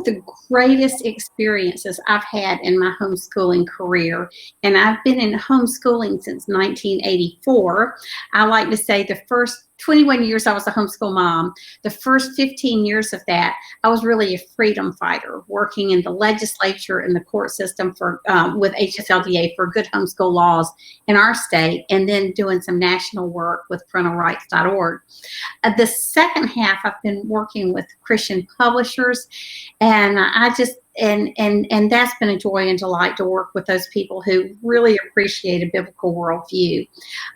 the greatest experiences I've had in my homeschooling career, and I've been in homeschooling since 1984. I like to say the first 21 years I was a homeschool mom. The first 15 years of that, I was really a freedom fighter, working in the legislature and the court system for with HSLDA for good homeschool laws in our state, and then doing some national work with parentalrights.org. The second half, I've been working with Christian publishers, and I just and that's been a joy and delight to work with those people who really appreciate a biblical worldview.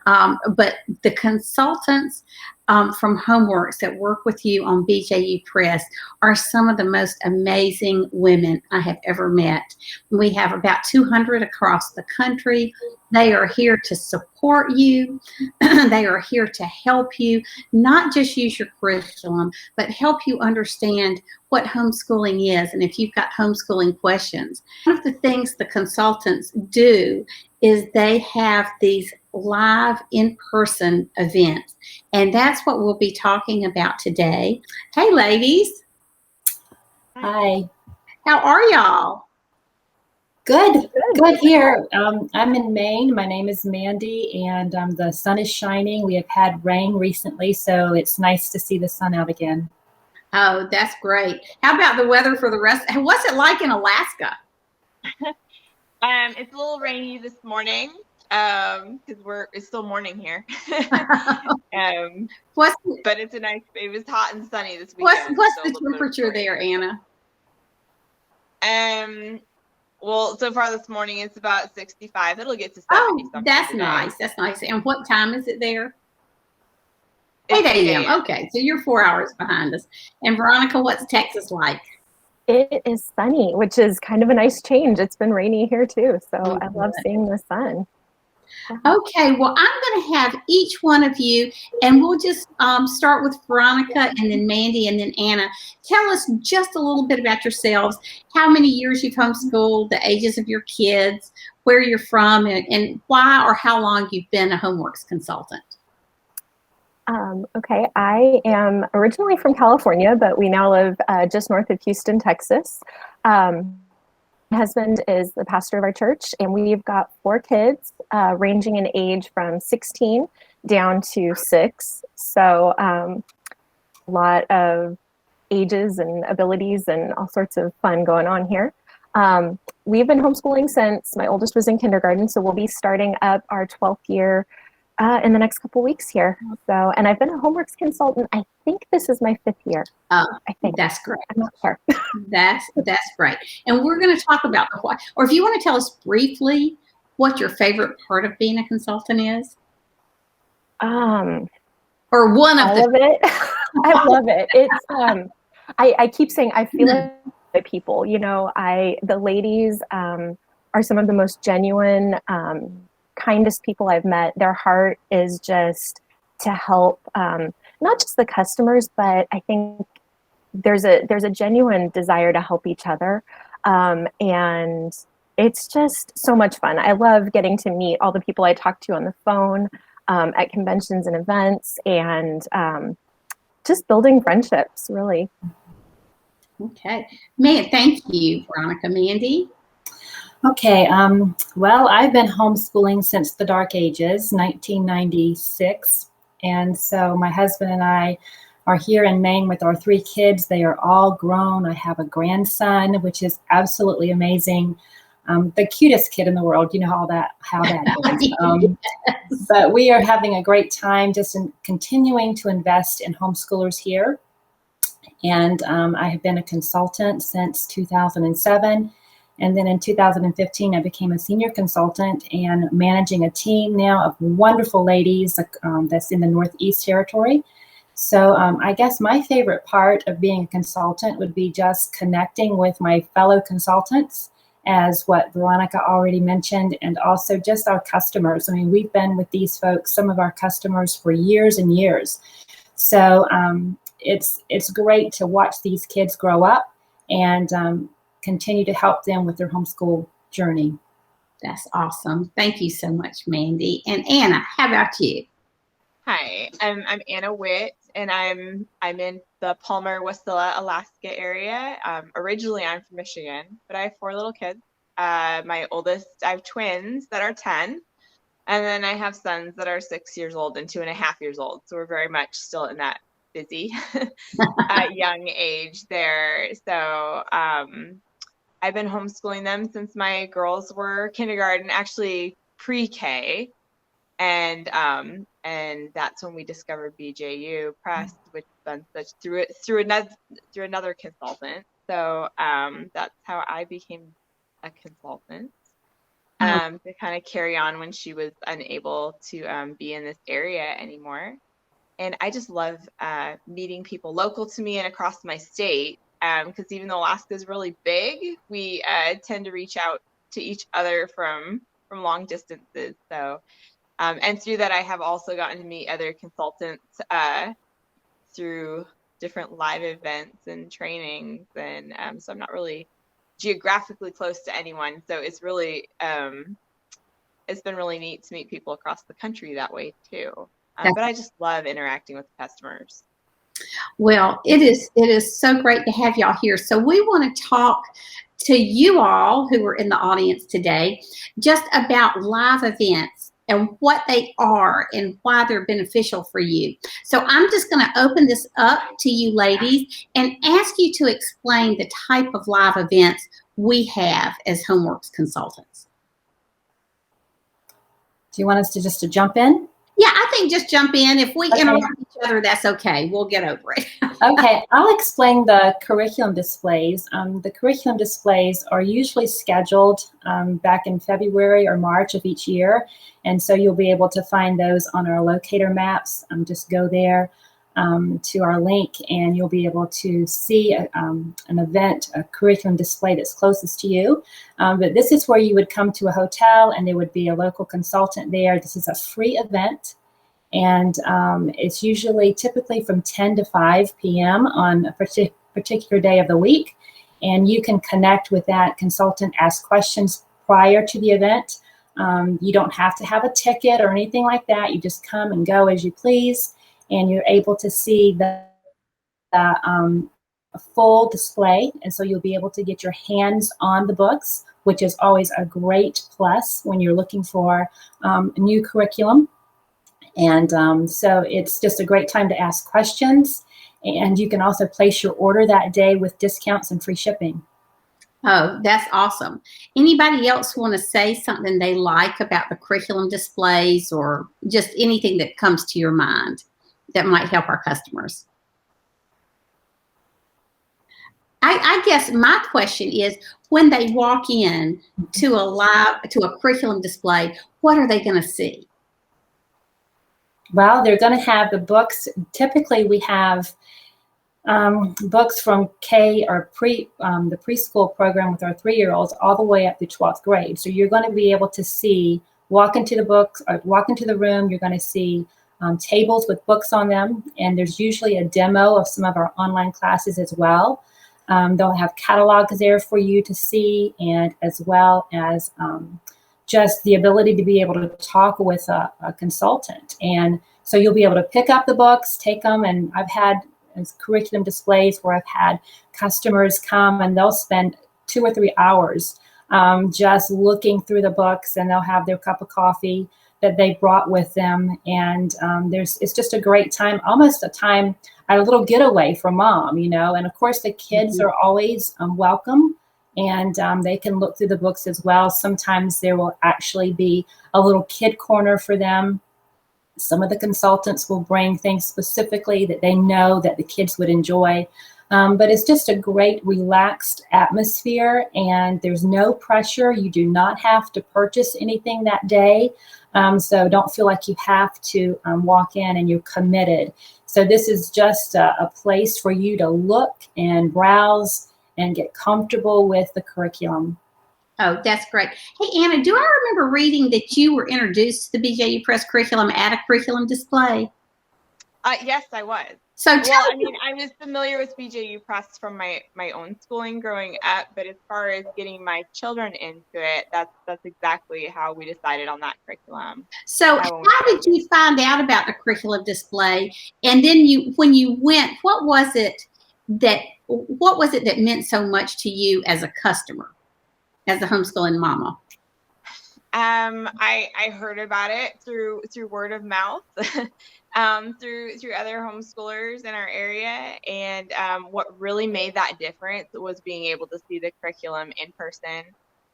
But the consultants from HomeWorks that work with you on BJU Press are some of the most amazing women I have ever met. We have about 200 across the country. They are here to support you. They are here to help you, not just use your curriculum, but help you understand what homeschooling is, and if you've got homeschooling questions. One of the things the consultants do is they have these live in-person events, and that's what we'll be talking about today. Hey, ladies. Hi. How are y'all? Good here. I'm in Maine. My name is Mandy, and the sun is shining. We have had rain recently, so it's nice to see the sun out again. Oh, that's great. How about the weather for the rest? What's it like in Alaska? It's a little rainy this morning because it's still morning here. But it's it was hot and sunny this weekend. What's the temperature there, Anna? Well, so far this morning it's about 65. It'll get to 70. Oh, that's nice. That's nice. And what time is it there? 8 a.m. Okay, so you're 4 hours behind us. And Veronica, what's Texas like? It is sunny, which is kind of a nice change. It's been rainy here too, so I love seeing the sun. Okay, well, I'm going to have each one of you, and we'll just start with Veronica and then Mandy and then Anna. Tell us just a little bit about yourselves, how many years you've homeschooled, the ages of your kids, where you're from, and why or how long you've been a HomeWorks consultant. Okay, I am originally from California, but we now live just north of Houston, Texas. My husband is the pastor of our church, and we've got 4 kids ranging in age from 16 down to 6. So a lot of ages and abilities and all sorts of fun going on here. We've been homeschooling since my oldest was in kindergarten, so we'll be starting up our 12th year in the next couple weeks here. So, and I've been a HomeWorks consultant. I think this is my 5th year. Oh, I think that's great. I'm not sure. That's great. And we're going to talk about the why, or if you want to tell us briefly what your favorite part of being a consultant is. Or one of it. I love it. It's I keep saying I feel like people. You know, the ladies are some of the most genuine, kindest people I've met. Their heart is just to help not just the customers, but I think there's a genuine desire to help each other, and it's just so much fun. I love getting to meet all the people I talk to on the phone, at conventions and events, and just building friendships, really. Okay. Man, thank you, Veronica. Mandy? Okay, well, I've been homeschooling since the dark ages, 1996. And so my husband and I are here in Maine with our 3 kids. They are all grown. I have a grandson, which is absolutely amazing. The cutest kid in the world, you know how that is. But we are having a great time just continuing to invest in homeschoolers here. And I have been a consultant since 2007. And then in 2015, I became a senior consultant and managing a team now of wonderful ladies that's in the Northeast Territory. So I guess my favorite part of being a consultant would be just connecting with my fellow consultants, as what Veronica already mentioned, and also just our customers. I mean, we've been with these folks, some of our customers, for years and years. So it's great to watch these kids grow up and continue to help them with their homeschool journey. That's awesome. Thank you so much, Mandy. And Anna, how about you? Hi, I'm Anna Witt, and I'm in the Palmer, Wasilla, Alaska area. Originally, I'm from Michigan, but I have 4 little kids. My oldest, I have twins that are 10, and then I have sons that are 6 years old and 2.5 years old. So we're very much still in that busy young age there. So I've been homeschooling them since my girls were kindergarten, actually pre-K. And that's when we discovered BJU Press, which done such through another consultant. So that's how I became a consultant, to kind of carry on when she was unable to be in this area anymore. And I just love meeting people local to me and across my state, because even though Alaska is really big, we tend to reach out to each other from long distances. So. And through that, I have also gotten to meet other consultants through different live events and trainings. And so I'm not really geographically close to anyone. So it's really, it's been really neat to meet people across the country that way too. But I just love interacting with customers. Well, it is so great to have y'all here. So we want to talk to you all who are in the audience today just about live events and what they are and why they're beneficial for you. So I'm just going to open this up to you ladies and ask you to explain the type of live events we have as HomeWorks consultants. Do you want us to jump in? Yeah, I think just jump in. If we interrupt each other, that's okay. We'll get over it. Okay, I'll explain the curriculum displays. The curriculum displays are usually scheduled back in February or March of each year. And so you'll be able to find those on our locator maps. Just go there to our link and you'll be able to see an event, a curriculum display that's closest to you. But this is where you would come to a hotel and there would be a local consultant there. This is a free event. And it's usually typically from 10 to 5 p.m. on a particular day of the week. And you can connect with that consultant, ask questions prior to the event. You don't have to have a ticket or anything like that. You just come and go as you please. And you're able to see the full display. And so you'll be able to get your hands on the books, which is always a great plus when you're looking for a new curriculum. And so it's just a great time to ask questions. And you can also place your order that day with discounts and free shipping. Oh, that's awesome. Anybody else want to say something they like about the curriculum displays or just anything that comes to your mind that might help our customers? I guess my question is, when they walk in to a curriculum display, what are they going to see? Well, they're going to have the books. Typically, we have books from K or the preschool program with our 3-year-olds all the way up to 12th grade. So you're going to be able to walk into the room, you're going to see tables with books on them. And there's usually a demo of some of our online classes as well. They'll have catalogs there for you to see, and as well as just the ability to be able to talk with a consultant. And so you'll be able to pick up the books, take them, and I've had curriculum displays where I've had customers come and they'll spend 2 or 3 hours just looking through the books, and they'll have their cup of coffee that they brought with them. And it's just a great time, almost a little getaway for mom, and of course the kids are always welcome. And they can look through the books as well. Sometimes there will actually be a little kid corner for them. Some of the consultants will bring things specifically that they know that the kids would enjoy. But it's just a great relaxed atmosphere, and there's no pressure. You do not have to purchase anything that day. So don't feel like you have to walk in and you're committed. So this is just a place for you to look and browse and get comfortable with the curriculum. Oh, that's great. Hey, Anna, do I remember reading that you were introduced to the BJU Press curriculum at a curriculum display? Yes, I was. So Well, I mean, I was familiar with BJU Press from my own schooling growing up, but as far as getting my children into it, that's exactly how we decided on that curriculum. So how did you find out about the curriculum display? And then when you went, what was it that meant so much to you as a customer, as a homeschooling mama? I heard about it through word of mouth, through other homeschoolers in our area, and what really made that difference was being able to see the curriculum in person,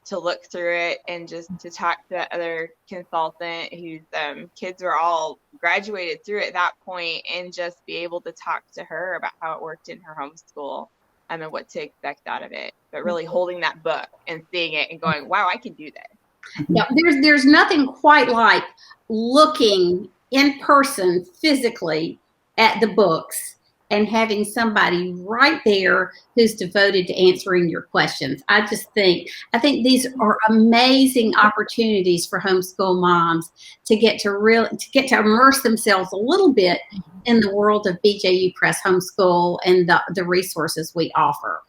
to look through it, and just to talk to the other consultant whose kids were all graduated through at that point, and just be able to talk to her about how it worked in her homeschool, and what to expect out of it. But really holding that book and seeing it and going, wow, I can do this. Yeah, there's nothing quite like looking in person physically at the books and having somebody right there who's devoted to answering your questions. I think these are amazing opportunities for homeschool moms to get to immerse themselves a little bit in the world of BJU Press Homeschool and the resources we offer.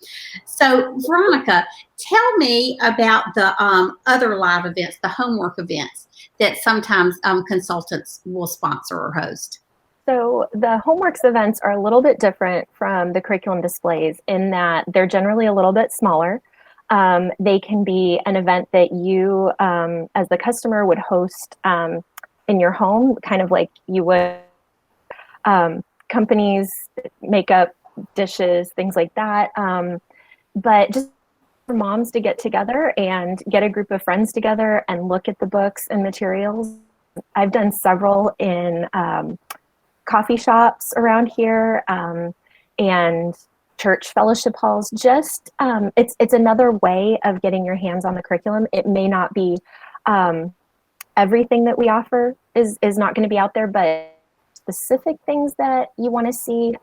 So, Veronica, tell me about the other live events, the homework events that sometimes consultants will sponsor or host. So the HomeWorks events are a little bit different from the curriculum displays in that they're generally a little bit smaller. They can be an event that you, as the customer, would host in your home, kind of like you would companies, makeup, dishes, things like that. But just for moms to get together and get a group of friends together and look at the books and materials. I've done several in coffee shops around here and church fellowship halls. Just it's another way of getting your hands on the curriculum. It may not be everything that we offer is not going to be out there, but specific things that you want to see,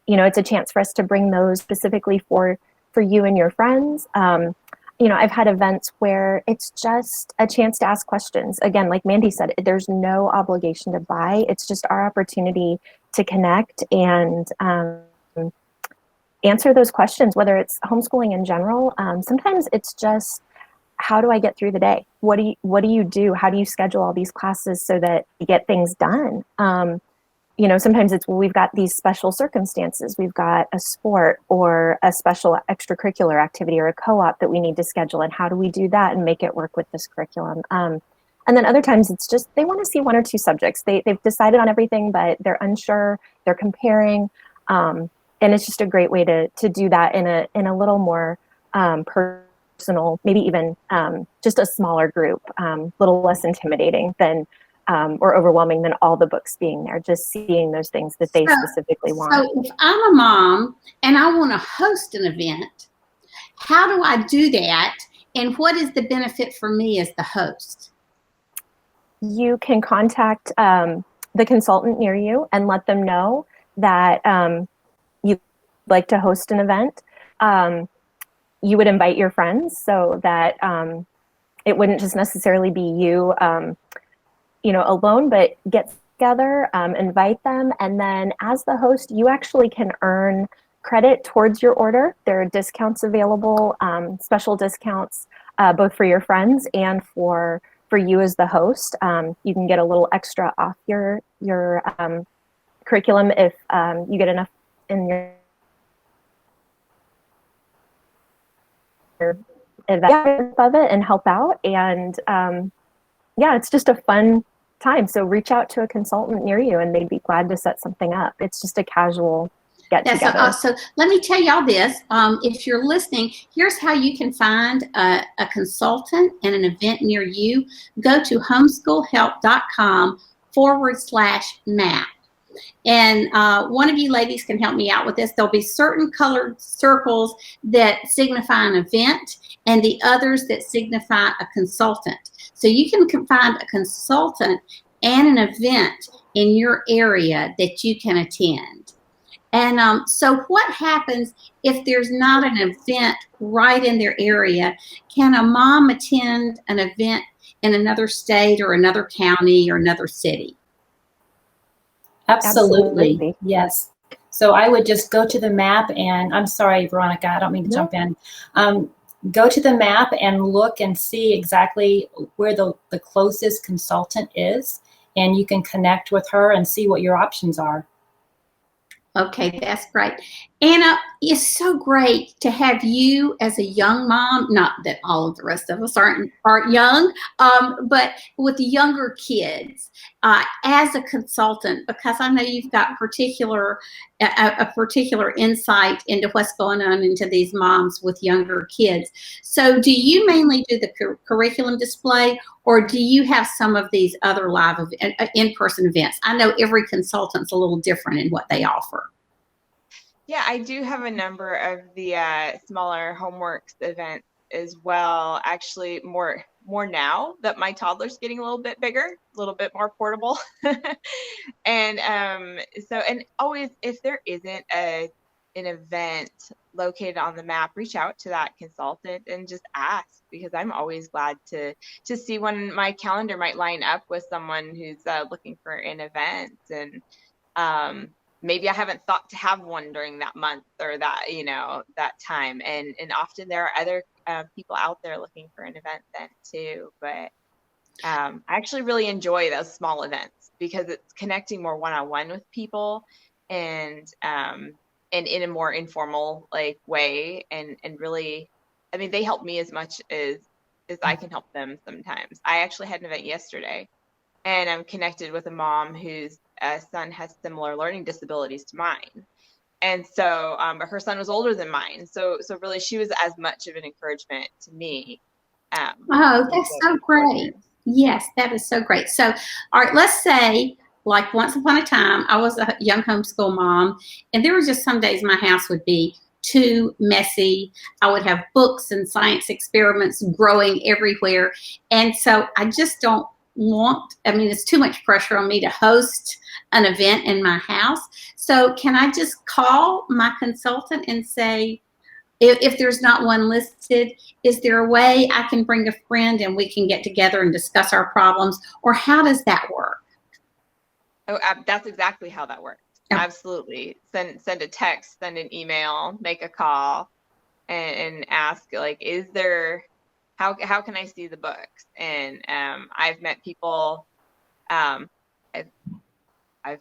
it's a chance for us to bring those specifically for you and your friends. I've had events where it's just a chance to ask questions. Again, like Mandy said, there's no obligation to buy. It's just our opportunity to connect and answer those questions, whether it's homeschooling in general. Sometimes it's just, how do I get through the day? What do you do? How do you schedule all these classes so that you get things done? Sometimes it's, we've got these special circumstances. We've got a sport or a special extracurricular activity or a co-op that we need to schedule. And how do we do that and make it work with this curriculum? And then other times it's just, they want to see one or two subjects. They've decided on everything, but they're unsure, they're comparing. And it's just a great way to do that in a little more personal, maybe even just a smaller group, little less intimidating than or overwhelming than all the books being there, just seeing those things that they specifically want. So if I'm a mom and I want to host an event, how do I do that? And what is the benefit for me as the host? You can contact the consultant near you and let them know that you'd like to host an event. You would invite your friends so that it wouldn't just necessarily be you alone, but get together, invite them. And then as the host, you actually can earn credit towards your order. There are discounts available, special discounts, both for your friends and for you as the host. You can get a little extra off your curriculum if you get enough in your event of it and help out. And it's just a fun time. So reach out to a consultant near you and they'd be glad to set something up. It's just a casual get together. So let me tell y'all this. If you're listening, here's how you can find a consultant and an event near you. Go to homeschoolhelp.com/map. And one of you ladies can help me out with this. There'll be certain colored circles that signify an event and the others that signify a consultant. So you can find a consultant and an event in your area that you can attend. And so what happens if there's not an event right in their area? Can a mom attend an event in another state or another county or another city? Absolutely. Yes. So I would just go to the map, and I'm sorry, Veronica, I don't mean to jump in. Go to the map and look and see exactly where the closest consultant is, and you can connect with her and see what your options are. Okay, that's great. Anna, it's so great to have you as a young mom. Not that all of the rest of us aren't young, but with younger kids as a consultant, because I know you've got a particular insight into what's going on into these moms with younger kids. So, do you mainly do the curriculum display, or do you have some of these other live in-person events? I know every consultant's a little different in what they offer. Yeah, I do have a number of the smaller HomeWorks events as well. Actually, more now that my toddler's getting a little bit bigger, a little bit more portable. And and always, if there isn't an event located on the map, reach out to that consultant and just ask, because I'm always glad to see when my calendar might line up with someone who's looking for an event. And maybe I haven't thought to have one during that month or that, that time. And often there are other people out there looking for an event then too. But I actually really enjoy those small events because it's connecting more one-on-one with people, and in a more informal way. And really, I mean, they help me as much as I can help them sometimes. I actually had an event yesterday, and I'm connected with a mom whose son has similar learning disabilities to mine. And so, but her son was older than mine. So really, she was as much of an encouragement to me. Oh, that's so great. Yes, that is so great. So, all right, let's say, like once upon a time, I was a young homeschool mom, and there were just some days my house would be too messy. I would have books and science experiments growing everywhere. And so I just don't it's too much pressure on me to host an event in my house. So can I just call my consultant and say, if there's not one listed, is there a way I can bring a friend and we can get together and discuss our problems? Or how does that work? Oh, that's exactly how that works. Oh. Absolutely. Send a text, send an email, make a call, and ask, is there, how can I see the books? And I've met people, I've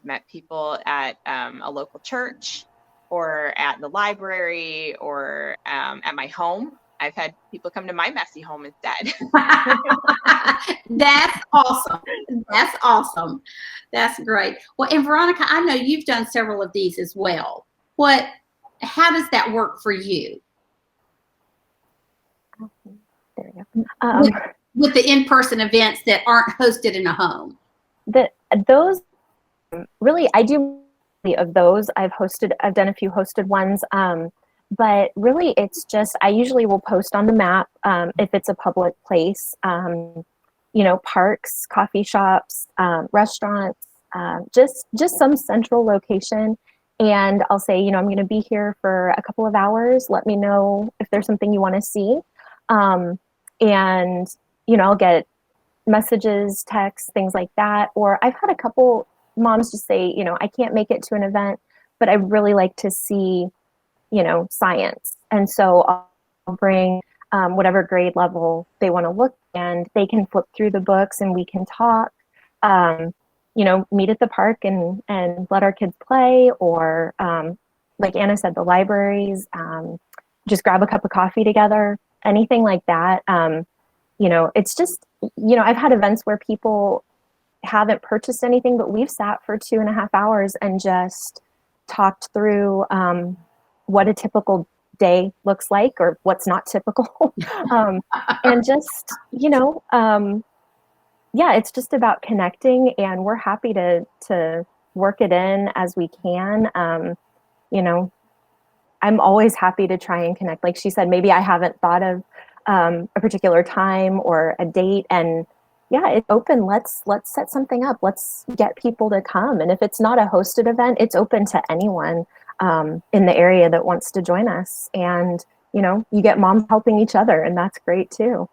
met people at a local church, or at the library, or at my home. I've had people come to my messy home instead. That's awesome. That's awesome. That's great. Well, and Veronica, I know you've done several of these as well. How does that work for you? There we go. With the in-person events that aren't hosted in a home. Those really, I do of those. I've done a few hosted ones. But really, it's just, I usually will post on the map if it's a public place, parks, coffee shops, restaurants, just some central location. And I'll say, I'm going to be here for a couple of hours. Let me know if there's something you want to see. And, I'll get messages, texts, things like that. Or I've had a couple moms just say, I can't make it to an event, but I really like to see science. And so I'll bring whatever grade level they want to look, and they can flip through the books and we can talk, meet at the park and let our kids play, or like Anna said, the libraries, just grab a cup of coffee together, anything like that. It's just, I've had events where people haven't purchased anything, but we've sat for 2.5 hours and just talked through what a typical day looks like, or what's not typical. And just, it's just about connecting, and we're happy to work it in as we can. I'm always happy to try and connect. Like she said, maybe I haven't thought of a particular time or a date, and it's open. Let's set something up. Let's get people to come. And if it's not a hosted event, it's open to anyone in the area that wants to join us. And, you get moms helping each other, and that's great too.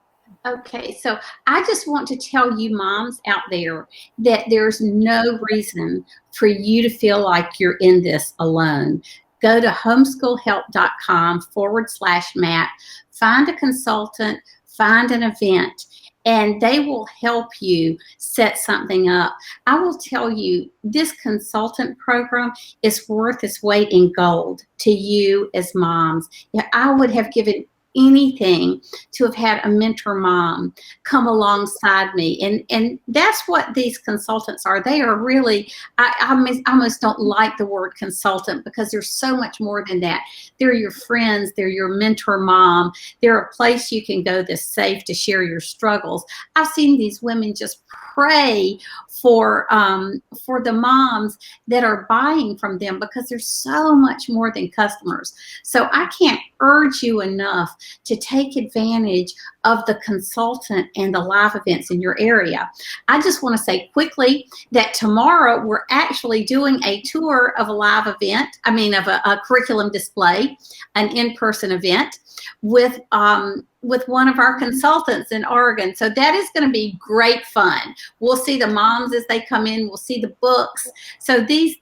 Okay, so I just want to tell you moms out there that there's no reason for you to feel like you're in this alone. Go to homeschoolhelp.com/Matt, find a consultant, find an event, and they will help you set something up. I will tell you, this consultant program is worth its weight in gold to you as moms. Yeah, I would have given anything to have had a mentor mom come alongside me, and that's what these consultants are. They are really, I almost don't like the word consultant, because there's so much more than that. They're your friends, they're your mentor mom, they're a place you can go that's safe to share your struggles. I've seen these women just pray for the moms that are buying from them, because there's so much more than customers. So I can't urge you enough to take advantage of the consultant and the live events in your area. I just want to say quickly that tomorrow we're actually doing a tour of a live event, of a curriculum display, an in-person event with one of our consultants in Oregon. So that is going to be great fun. We'll see the moms as they come in. We'll see the books. So these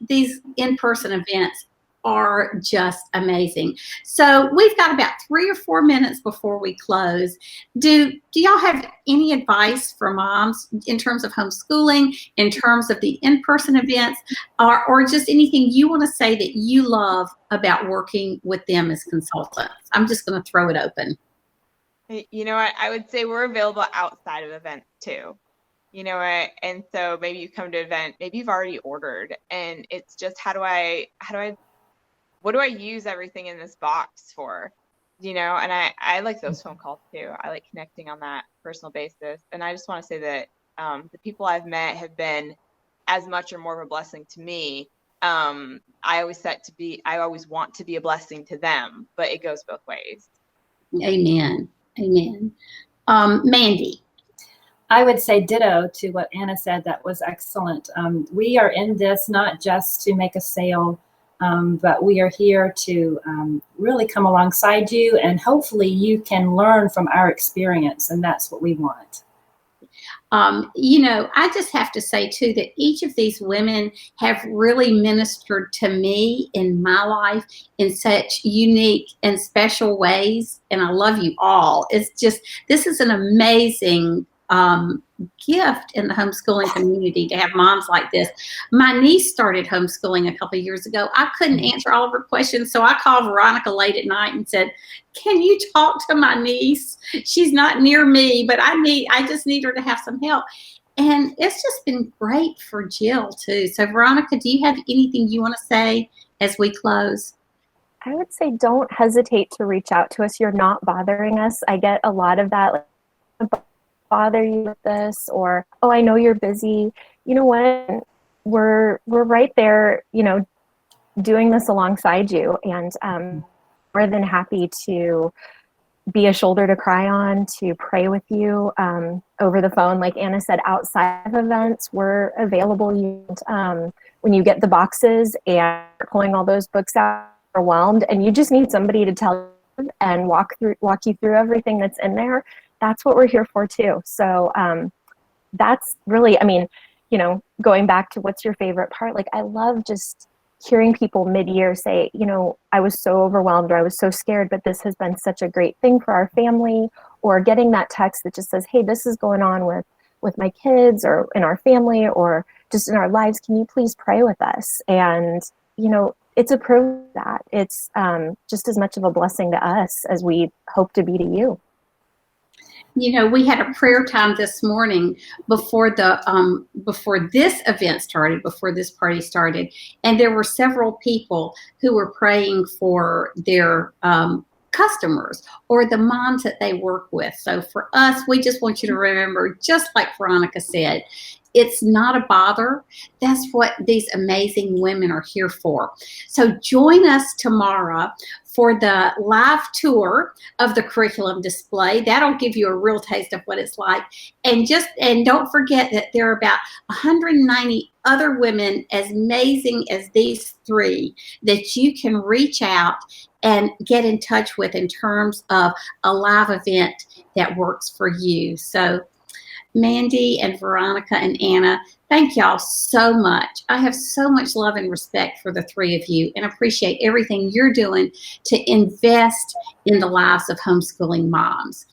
in-person events are just amazing. So we've got about 3 or 4 minutes before we close. Do y'all have any advice for moms in terms of homeschooling, in terms of the in-person events, or just anything you want to say that you love about working with them as consultants? I'm just going to throw it open. You know what? I would say we're available outside of events too. You know what? And so maybe you come to an event, maybe you've already ordered, and it's just what do I use everything in this box for? And I like those phone calls too. I like connecting on that personal basis. And I just want to say that the people I've met have been as much or more of a blessing to me. I always want to be a blessing to them, but it goes both ways. Amen. Amen. Mandy. I would say ditto to what Anna said. That was excellent. We are in this not just to make a sale, but we are here to really come alongside you, and hopefully you can learn from our experience, and that's what we want. I just have to say too that each of these women have really ministered to me in my life in such unique and special ways, and I love you all. It's just, this is an amazing gift in the homeschooling community to have moms like this. My niece started homeschooling a couple of years ago. I couldn't answer all of her questions, so I called Veronica late at night and said, "Can you talk to my niece? She's not near me, but I just need her to have some help." And it's just been great for Jill too. So Veronica, do you have anything you want to say as we close? I would say don't hesitate to reach out to us. You're not bothering us. I get a lot of that, like, bother you with this, or, oh, I know you're busy. You know what? We're right there, doing this alongside you, and more than happy to be a shoulder to cry on, to pray with you over the phone. Like Anna said, outside of events, we're available. When you get the boxes and pulling all those books out, overwhelmed, and you just need somebody to tell you and walk you through everything that's in there, that's what we're here for too. So that's really, going back to what's your favorite part, like I love just hearing people mid-year say, I was so overwhelmed, or I was so scared, but this has been such a great thing for our family, or getting that text that just says, hey, this is going on with my kids, or in our family, or just in our lives. Can you please pray with us? And, it's a privilege that it's just as much of a blessing to us as we hope to be to you. We had a prayer time this morning before this event started, before this party started, and there were several people who were praying for their customers or the moms that they work with. So for us, we just want you to remember, just like Veronica said, It's not a bother. That's what these amazing women are here for. So join us tomorrow for the live tour of the curriculum display. That'll give you a real taste of what it's like. And don't forget that there are about 190 other women as amazing as these three that you can reach out and get in touch with in terms of a live event that works for you. So Mandy and Veronica and Anna, thank y'all so much. I have so much love and respect for the three of you and appreciate everything you're doing to invest in the lives of homeschooling moms.